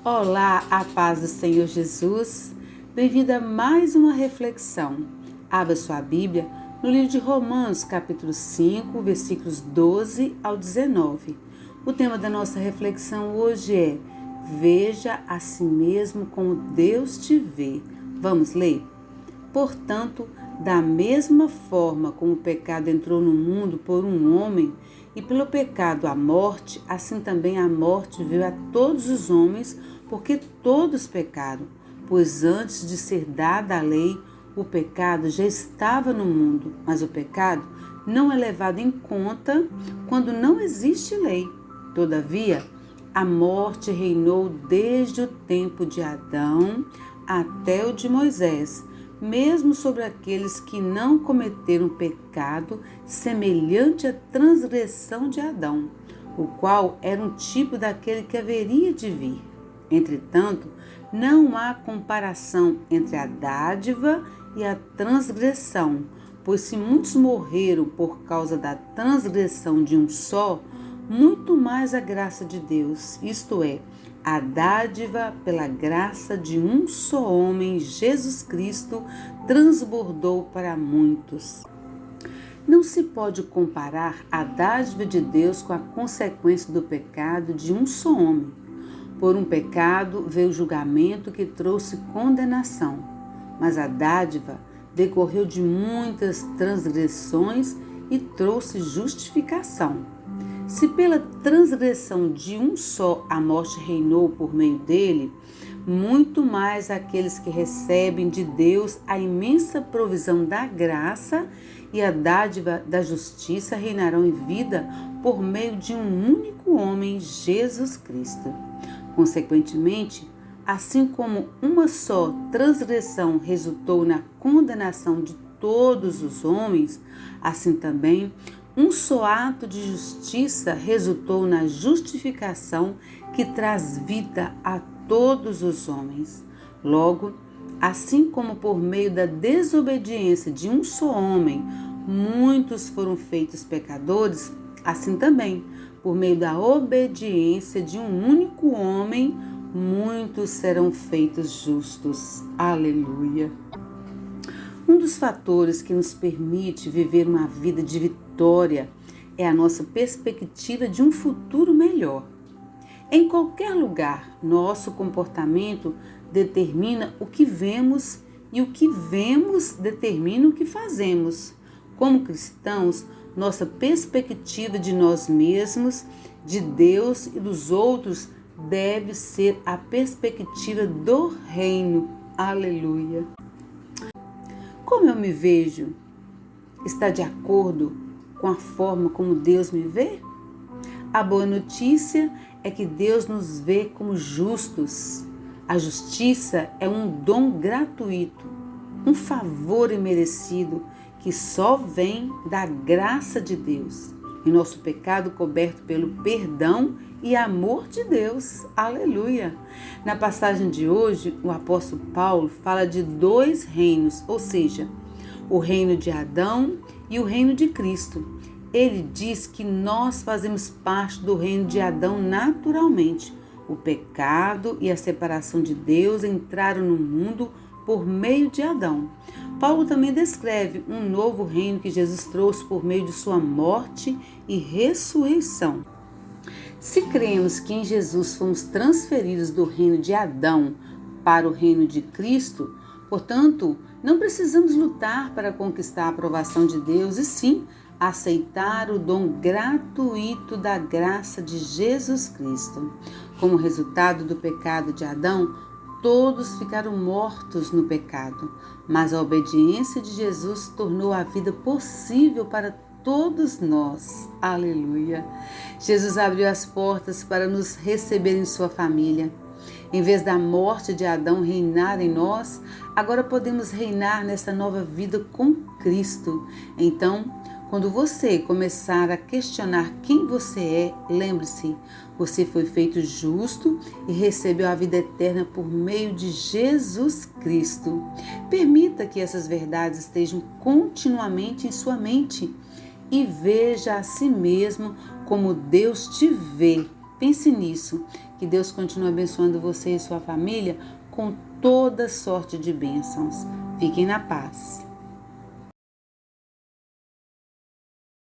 Olá, a paz do Senhor Jesus. Bem-vindo a mais uma reflexão. Abra sua Bíblia no livro de Romanos, capítulo 5, versículos 12 ao 19. O tema da nossa reflexão hoje é: veja a si mesmo como Deus te vê. Vamos ler? Portanto, da mesma forma como o pecado entrou no mundo por um homem, e pelo pecado a morte, assim também a morte veio a todos os homens, porque todos pecaram. Pois antes de ser dada a lei, o pecado já estava no mundo, mas o pecado não é levado em conta quando não existe lei. Todavia, a morte reinou desde o tempo de Adão até o de Moisés, mesmo sobre aqueles que não cometeram pecado semelhante à transgressão de Adão, o qual era um tipo daquele que haveria de vir. Entretanto, não há comparação entre a dádiva e a transgressão, pois se muitos morreram por causa da transgressão de um só, muito mais a graça de Deus, isto é, a dádiva pela graça de um só homem, Jesus Cristo, transbordou para muitos. Não se pode comparar a dádiva de Deus com a consequência do pecado de um só homem. Por um pecado veio o julgamento que trouxe condenação, mas a dádiva decorreu de muitas transgressões e trouxe justificação. Se pela transgressão de um só a morte reinou por meio dele, muito mais aqueles que recebem de Deus a imensa provisão da graça e a dádiva da justiça reinarão em vida por meio de um único homem, Jesus Cristo. Consequentemente, assim como uma só transgressão resultou na condenação de todos os homens, assim também um só ato de justiça resultou na justificação que traz vida a todos os homens. Logo, assim como por meio da desobediência de um só homem, muitos foram feitos pecadores, assim também, por meio da obediência de um único homem, muitos serão feitos justos. Aleluia! Um dos fatores que nos permite viver uma vida de vitória é a nossa perspectiva de um futuro melhor. Em qualquer lugar, nosso comportamento determina o que vemos e o que vemos determina o que fazemos. Como cristãos, nossa perspectiva de nós mesmos, de Deus e dos outros deve ser a perspectiva do reino. Aleluia! Como eu me vejo? Está de acordo com a forma como Deus me vê? A boa notícia é que Deus nos vê como justos. A justiça é um dom gratuito, um favor imerecido que só vem da graça de Deus. E nosso pecado coberto pelo perdão e amor de Deus. Aleluia! Na passagem de hoje, o apóstolo Paulo fala de dois reinos, ou seja, o reino de Adão e o reino de Cristo. Ele diz que nós fazemos parte do reino de Adão naturalmente. O pecado e a separação de Deus entraram no mundo por meio de Adão. Paulo também descreve um novo reino que Jesus trouxe por meio de sua morte e ressurreição. Se cremos que em Jesus fomos transferidos do reino de Adão para o reino de Cristo, portanto, não precisamos lutar para conquistar a aprovação de Deus, e sim aceitar o dom gratuito da graça de Jesus Cristo. Como resultado do pecado de Adão, todos ficaram mortos no pecado, mas a obediência de Jesus tornou a vida possível para todos nós. Aleluia! Jesus abriu as portas para nos receber em sua família. Em vez da morte de Adão reinar em nós, agora podemos reinar nessa nova vida com Cristo. Então, quando você começar a questionar quem você é, lembre-se, você foi feito justo e recebeu a vida eterna por meio de Jesus Cristo. Permita que essas verdades estejam continuamente em sua mente e veja a si mesmo como Deus te vê. Pense nisso, que Que Deus continue abençoando você e sua família com toda sorte de bênçãos. Fiquem na paz.